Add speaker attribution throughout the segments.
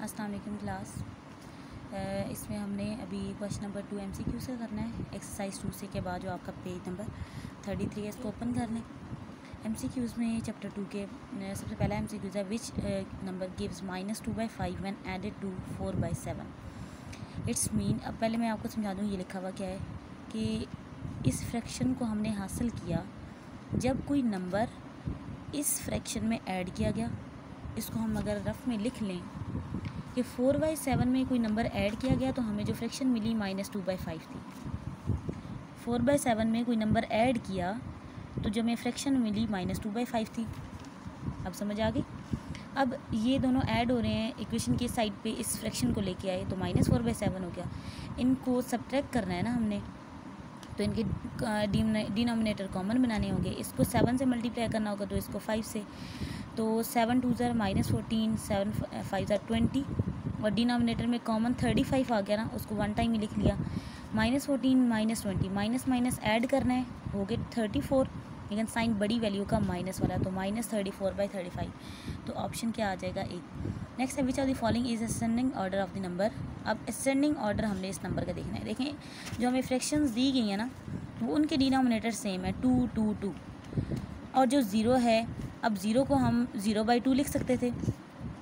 Speaker 1: अस्सलाम वालेकुम क्लास। इसमें हमने अभी क्वेश्चन नंबर 2 MCQ से करना है। एक्सरसाइज 2 से के बाद जो आपका पेज नंबर 33 है इसको ओपन कर लें। MCQs में चैप्टर 2 के सबसे पहला MCQ है which number gives -2/5 when added to 4/7। It's mean, अब पहले मैं आपको समझा दूँ ये लिखा हुआ क्या है कि इस फ्रैक्शन को हमने हासिल किया जब कोई नंबर इस फ्रैक्शन में ऐड किया गया। इसको हम अगर रफ में लिख लें कि 4/7 में कोई नंबर ऐड किया गया तो हमें जो फ्रैक्शन मिली -2/5 थी। 4/7 में कोई नंबर ऐड किया तो जो हमें फ्रैक्शन मिली -2/5 थी। अब समझ आ गई। अब ये दोनों ऐड हो रहे हैं, इक्वेशन के साइड पे इस फ्रैक्शन को लेके आए तो -4/7 हो गया। इनको सब्ट्रैक्ट करना है ना हमने, तो इनके डिनोमिनेटर कॉमन बनाने होंगे। इसको 7 से मल्टीप्लाई करना होगा तो इसको 5 से, तो 7 2 -14, 7 5 20 और डिनोमिनेटर में कॉमन 35 आ गया ना, उसको वन टाइम ही लिख लिया। -14 -20 माइनस माइनस ऐड करना है, हो गए 34, लेकिन साइन बड़ी वैल्यू का माइनस वाला, तो -34/35। तो ऑप्शन क्या आ जाएगा ए। नेक्स्ट है which of the following is ascending order of the number. अब असेंडिंग ऑर्डर हमने इस नंबर का देखना है। देखें जो हमें फ्रैक्शंस दी गई हैं ना वो उनके डिनोमिनेटर सेम है 2 2 2, और जो ज़ीरो है, अब ज़ीरो को हम 0/2 लिख सकते थे,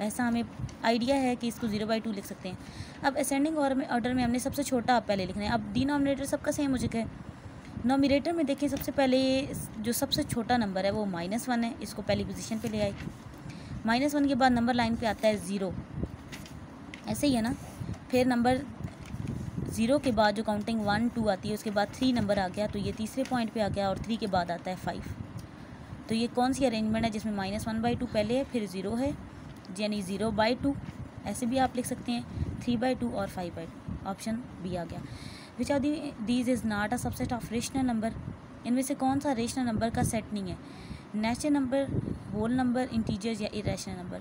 Speaker 1: ऐसा हमें आइडिया है कि इसको 0/2 लिख सकते हैं। अब असेंडिंग ऑर्डर में हमने सबसे छोटा आप पहले लिखना है। अब डिनोमिनेटर सबका सेम हो चुका है। नोमिनेटर में देखिए सबसे पहले जो सबसे छोटा नंबर है वो -1 है, इसको पहली पोजीशन पे ले आए। -1 के बाद नंबर लाइन पे आता है 0, ऐसे ही है ना। फिर नंबर 0 के बाद जो काउंटिंग 1 2 आती है उसके बाद 3 नंबर आ गया, तो ये तीसरे पॉइंट पे आ गया, और 3 के बाद आता है 5। तो ये कौन सी अरेंजमेंट है जिसमें -1/2 पहले है फिर 0 है, यानी 0/2, ऐसे भी आप लिख सकते हैं 3/2 और 5/2। ऑप्शन बी आ गया। Which of these is not a subset of rational number. इनमें से कौन सा रेशनल नंबर का सेट नहीं है? Natural number, whole number, integers या इरेशनल नंबर।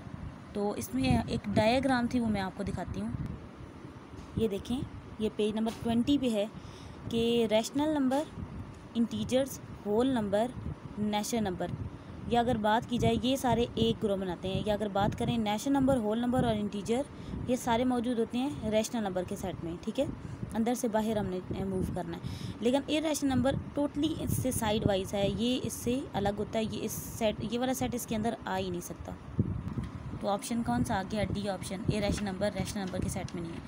Speaker 1: तो इसमें एक डायग्राम थी वो मैं आपको दिखाती हूँ। ये देखें, ये पेज नंबर 20 पे है कि rational number, integers, whole number, natural number, या अगर बात की जाए ये सारे एक ग्रुप बनाते हैं। या अगर बात करें नेचुरल नंबर, होल नंबर और इंटीजर, ये सारे मौजूद होते हैं रैशनल नंबर के सेट में, ठीक है। अंदर से बाहर हमने मूव करना है। लेकिन इरेशनल नंबर टोटली इससे साइड वाइज है, ये इससे अलग होता है, ये वाला सेट इसके अंदर आ ही नहीं सकता। तो ऑप्शन कौन सा आ गया? D option, irrational number rational number के सेट में नहीं है।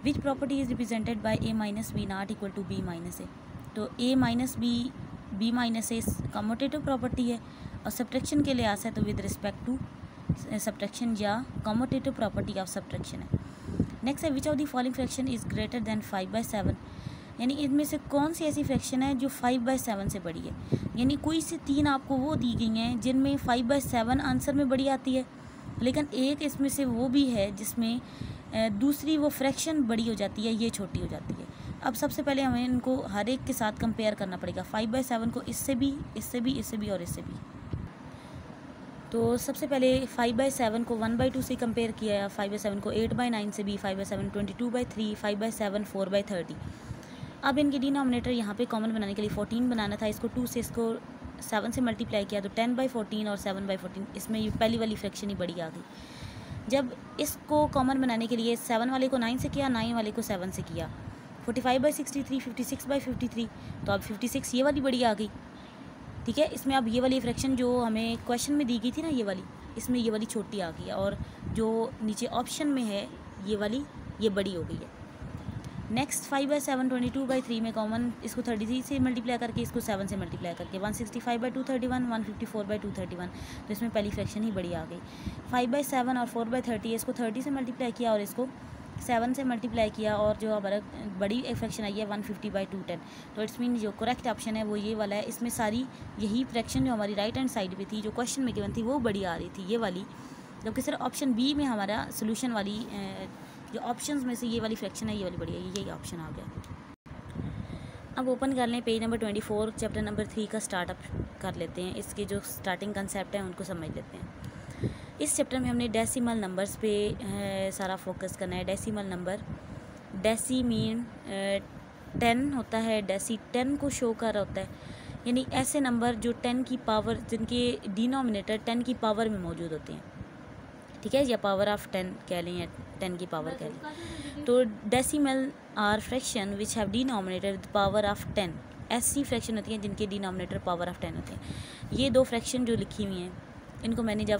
Speaker 1: Which property is represented by a - b not equal to b - a। तो a - b - a commutative property है, और सब्ट्रैक्शन के लिहाज से तो विद रिस्पेक्ट टू सब्ट्रैक्शन या कम्यूटेटिव प्रॉपर्टी ऑफ सब्ट्रैक्शन है। नेक्स्ट है which of the following fraction is greater than 5/7। यानी इनमें से कौन सी ऐसी फ्रैक्शन है जो 5/7 से बड़ी है। यानी कोई से 3 आपको वो दी गई हैं जिनमें 5/7 आंसर में बड़ी आती है, लेकिन एक इसमें से वो भी है जिसमें दूसरी वो फ्रैक्शन बड़ी हो जाती है, ये छोटी हो जाती है। अब सबसे पहले हमें इनको हर एक के साथ कंपेयर करना पड़ेगा। 5/7 को इससे भी, इससे भी, इससे भी और इससे भी। तो सबसे पहले 5/7 को 1/2 से कंपेयर किया, 5/7 को 8/9 से भी, 5/7 22/3, 5/7 4/30। अब इनके डिनोमिनेटर यहाँ पे कॉमन बनाने के लिए 14 बनाना था, इसको 2 से, इसको 7 से मल्टीप्लाई किया तो 10/14 और 7/14, इसमें ये पहली वाली फ्रैक्शन ही बड़ी आ गई। जब इसको कॉमन बनाने के लिए 7 वाले को 9 से किया, 9 वाले को 7 से किया, 45/63, 56/53, तो अब 56 ये वाली बड़ी आ गई, ठीक है। इसमें अब ये वाली फ्रैक्शन जो हमें क्वेश्चन में दी गई थी ना ये वाली, इसमें ये वाली छोटी आ गई है, और जो नीचे ऑप्शन में है ये वाली, ये बड़ी हो गई है। नेक्स्ट 5/7 22/3 में कॉमन, इसको 33 से मल्टीप्लाई करके, इसको 7 से मल्टीप्लाई करके 165/231, 154/231, तो इसमें पहली फ्रैक्शन ही बड़ी आ गई। 5/7 और 4/30, इसको 30 से मल्टीप्लाई किया और इसको 7 से मल्टीप्लाई किया, और जो हमारा बड़ी फ्रैक्शन आई है 150/210। तो इट्स मीन जो करेक्ट ऑप्शन है वो ये वाला है। इसमें सारी यही फ्रैक्शन जो हमारी राइट हैंड साइड पे थी, जो क्वेश्चन में गिवन थी, वो बड़ी आ रही थी, ये वाली, जबकि सिर्फ ऑप्शन बी में हमारा सोल्यूशन वाली जो ऑप्शंस में से ये वाली फ्रैक्शन है, ये वाली बड़ी है, यही ऑप्शन आ गया। अब ओपन कर लें पेज नंबर 24, चैप्टर नंबर 3 का स्टार्टअप कर लेते हैं। इसके जो स्टार्टिंग कंसेप्ट हैं उनको समझ लेते हैं। इस चैप्टर में हमने डेसिमल नंबर्स पे सारा फोकस करना है। डेसिमल नंबर, डेसी मीन 10 होता है, डेसी 10 को शो कर रहा होता है, यानी ऐसे नंबर जो 10 की पावर, जिनके डिनोमिनेटर 10 की पावर में मौजूद होते हैं। ठीक है, या पावर ऑफ 10 कह लें या 10 की पावर कह लें। तो decimal are fraction which have denominator with power of 10, ऐसी फ्रैक्शन होती हैं जिनके डिनोमिनेटर पावर ऑफ 10 होते हैं। ये दो फ्रैक्शन जो लिखी हुई हैं, इनको मैंने जब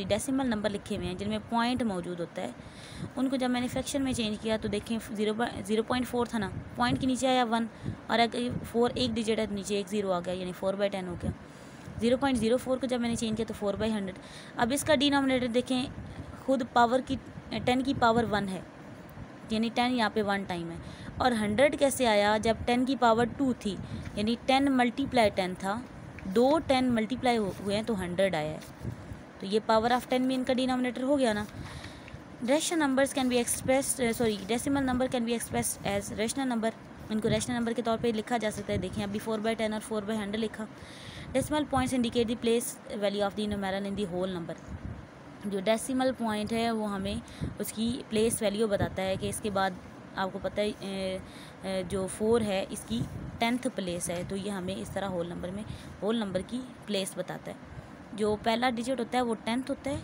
Speaker 1: डेसिमल नंबर लिखे हुए हैं जिनमें पॉइंट मौजूद होता है, उनको जब मैंने फ्रैक्शन में चेंज किया तो देखें 0.4 था ना, पॉइंट के नीचे आया 1, और अगर 4 एक डिजिट है तो नीचे एक 0 आ गया, यानी 4/10 हो गया। 0.04 को जब मैंने चेंज किया तो 4/100। अब इसका डिनोमिनेटर देखें, खुद पावर की 10 की पावर 1 है, यानी 10 यहाँ पे 1 टाइम है। और 100 कैसे आया, जब 10 की पावर 2 थी, यानी 10 × 10 था, 2 10 मल्टीप्लाई हुए हैं तो 100 आया है। तो ये पावर ऑफ 10 में इनका डिनोमिनेटर हो गया ना। Rational numbers can be expressed decimal number can be expressed as rational number, इनको रेशनल नंबर के तौर पे लिखा जा सकता है। देखें अभी 4/10 और 4/100 लिखा। Decimal points indicate the place value of the numeral in the whole number. जो डेसिमल पॉइंट है वो हमें उसकी प्लेस वैल्यू बताता है कि इसके बाद आपको पता है जो 4 है इसकी 10th प्लेस है, तो ये हमें इस तरह होल नंबर की प्लेस बताता है। जो पहला डिजिट होता है वो 10th होता है,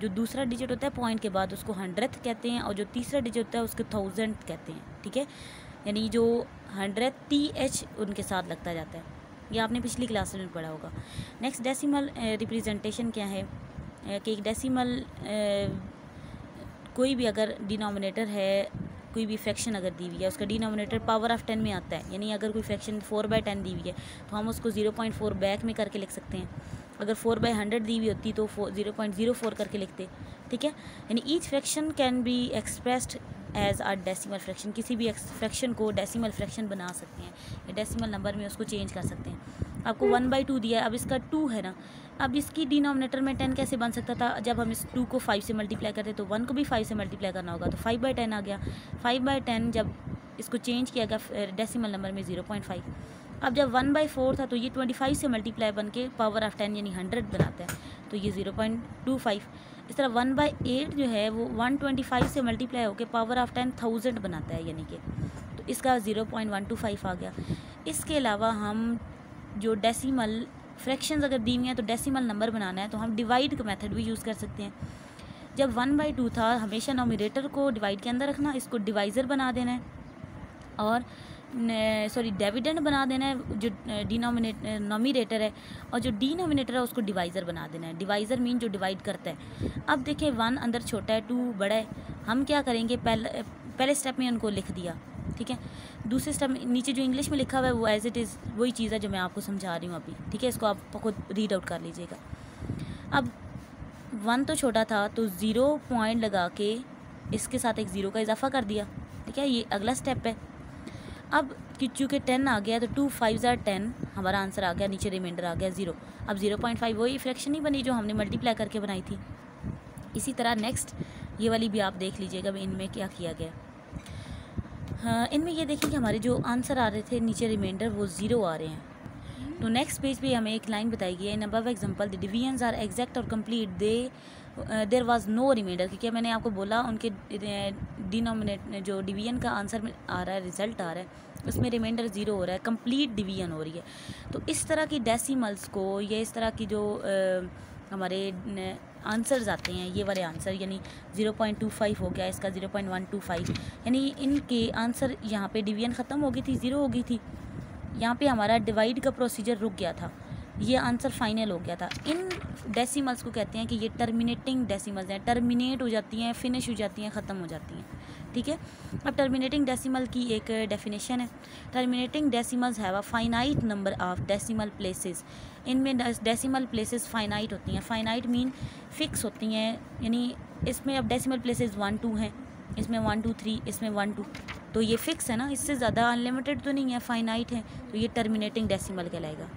Speaker 1: जो दूसरा डिजिट होता है पॉइंट के बाद उसको 100th कहते हैं, और जो तीसरा डिजिट होता है उसको 1000th कहते हैं। ठीक है, यानी जो 100 TH उनके साथ लगता जाता है, ये आपने पिछली क्लास में पढ़ा होगा। नेक्स्ट डेसिमल रिप्रेजेंटेशन क्या है कि एक डेसिमल कोई भी अगर डिनोमिनेटर है, कोई भी फ्रैक्शन अगर दी हुई है, उसका डिनोमिनेटर पावर ऑफ 10 में आता है, यानी अगर कोई फ्रैक्शन 4/10 दी हुई है तो हम उसको 0.4 बैक में करके लिख सकते हैं। अगर 4/100 दी हुई होती तो 0.04 करके लिखते। ठीक है, यानी each fraction can be expressed as a decimal fraction, किसी भी फ्रैक्शन को डेसिमल फ्रैक्शन बना सकते हैं या डेसिमल नंबर में उसको चेंज कर सकते हैं। आपको 1/2 दिया है, अब इसका 2 है ना, अब इसकी डिनोमिनेटर में 10 कैसे बन सकता था, जब हम इस 2 को 5 से मल्टीप्लाई करते तो 1 को भी 5 से मल्टीप्लाई करना होगा, तो 5/10 आ गया। 5/10 जब इसको चेंज किया गया डेसिमल नंबर में 0.5। अब जब 1/4 था तो ये 25 से मल्टीप्लाई बन के पावर ऑफ 10 यानी 100 बनाता है, तो ये 0.25। इस तरह 1/8 जो है वो 125 से मल्टीप्लाई होकर पावर ऑफ 10 1000 बनाता है, यानी कि तो इसका 0.125 आ गया। इसके अलावा हम जो डेसिमल फ्रैक्शंस अगर दी हुई हैं तो डेसिमल नंबर बनाना है तो हम डिवाइड का मेथड भी यूज़ कर सकते हैं। जब 1/2 था, हमेशा नोमिनेटर को डिवाइड के अंदर रखना, इसको डिवाइज़र बना देना है, और डिविडेंड बना देना है जो नोमिनेटर है, और जो डिनोमिनेटर है उसको डिवाइज़र बना देना है। डिवाइज़र मीन जो डिवाइड करता है। अब देखें 1 अंदर छोटा है, 2 बड़ा है, हम क्या करेंगे, पहले स्टेप में उनको लिख दिया। ठीक है, दूसरे स्टेप में नीचे जो इंग्लिश में लिखा हुआ है वो एज इट इज़ वही चीज़ है जो मैं आपको समझा रही हूँ अभी। ठीक है, इसको आप खुद रीड आउट कर लीजिएगा। अब 1 तो छोटा था तो 0 पॉइंट लगा के इसके साथ एक 0 का इजाफा कर दिया। ठीक है, ये अगला स्टेप है। अब चूँकि 10 आ गया तो 2 5 are 10 हमारा आंसर आ गया, नीचे रिमाइंडर आ गया 0। अब 0.5 वही फ्रैक्शन ही बनी जो हमने मल्टीप्लाई करके बनाई थी। इसी तरह नेक्स्ट ये वाली भी आप देख लीजिएगा इनमें क्या किया गया। हाँ, इनमें ये देखिए कि हमारे जो आंसर आ रहे थे नीचे रिमाइंडर वो 0 आ रहे हैं। तो नेक्स्ट पेज पे हमें एक लाइन बताई गई है, in above example the divisions are exact और complete there was no remainder, क्योंकि मैंने आपको बोला उनके डिनोमिनेट जो डिवीजन का आंसर आ रहा है, रिजल्ट आ रहा है, उसमें रिमाइंडर 0 हो रहा है, कंप्लीट डिवीजन हो रही है। तो इस तरह की डेसिमल्स को या इस तरह की जो हमारे आंसर्स आते हैं, ये वाले आंसर यानी 0.25 हो गया, इसका 0.125, यानी इनके आंसर यहाँ पे डिवीजन ख़त्म हो गई थी, 0 हो गई थी, यहाँ पे हमारा डिवाइड का प्रोसीजर रुक गया था, ये आंसर फाइनल हो गया था। इन डेसिमल्स को कहते हैं कि ये टर्मिनेटिंग डेसिमल्स हैं, टर्मिनेट हो जाती हैं, फिनिश हो जाती हैं, ख़त्म हो जाती हैं। ठीक है, अब टर्मिनेटिंग डेसिमल की एक डेफिनेशन है। Terminating decimals have a finite number of decimal places. इनमें डेसिमल प्लेसेस फाइनाइट होती हैं। फाइनाइट मीन फिक्स होती हैं, यानी इसमें अब डेसिमल प्लेसेस 1 2 हैं, इसमें 1 2 3, इसमें 1 2, तो ये फिक्स है ना, इससे ज़्यादा अनलिमिटेड तो नहीं है, फाइनाइट है, तो ये टर्मिनेटिंग डेसिमल कहलाएगा।